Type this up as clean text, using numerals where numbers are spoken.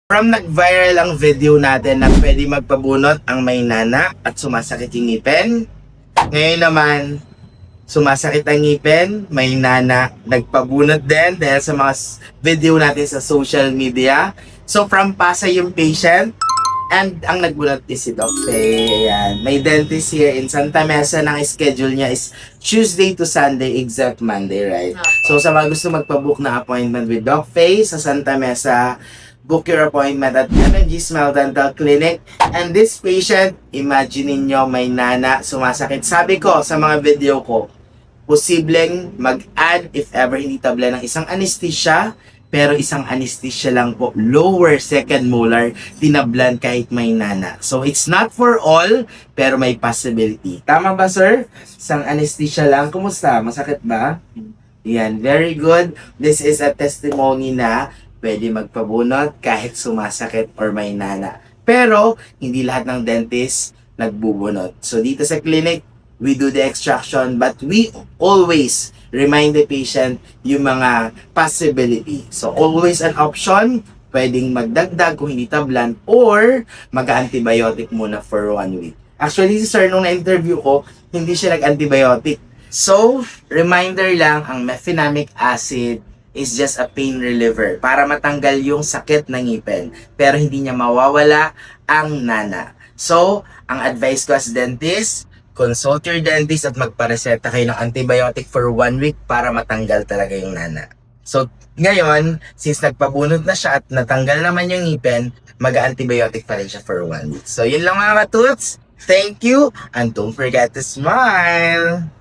From nag-viral ang video natin na pwede magpabunot ang may nana at sumasakit yung ngipin. Ngayon naman, sumasakit ang ngipin, may nana, nagpabunot din dahil sa mga video natin sa social media. So from Pasay yung patient and ang nagbunot is si Doc Faye. Ayan. May dentist here in Santa Mesa. Ang schedule niya is Tuesday to Sunday, except Monday, right? So sa mga gusto magpabook na appointment with Doc Faye sa Santa Mesa, book your appointment at MMG Smile Dental Clinic. And this patient, imagine niyo may nana, sumasakit. Sabi ko sa mga video ko, posibleng mag-add if ever hindi table ng isang anesthesia, pero isang anesthesia lang po, lower second molar, tinablan kahit may nana. So it's not for all, pero may possibility. Tama ba, sir? Isang anesthesia lang. Kumusta? Masakit ba? Yan, very good. This is a testimony na pwede magpabunot kahit sumasakit or may nana. Pero, hindi lahat ng dentist nagbubunot. So, dito sa clinic, we do the extraction, but we always remind the patient yung mga possibility. So, always an option, pwedeng magdagdag kung hindi tablan or mag-antibiotic muna for 1 week. Actually, si sir, nung na-interview ko, hindi siya nag-antibiotic. So, reminder lang, ang mefenamic acid is just a pain reliever para matanggal yung sakit ng ngipin, pero hindi niya mawawala ang nana. So, ang advice ko as dentist, consult your dentist at magpareseta kayo ng antibiotic for 1 week para matanggal talaga yung nana. So, ngayon, since nagpabunot na siya at natanggal naman yung ngipin, mag-antibiotic pa rin siya for 1 week. So, yun lang mga katuts. Thank you and don't forget to smile!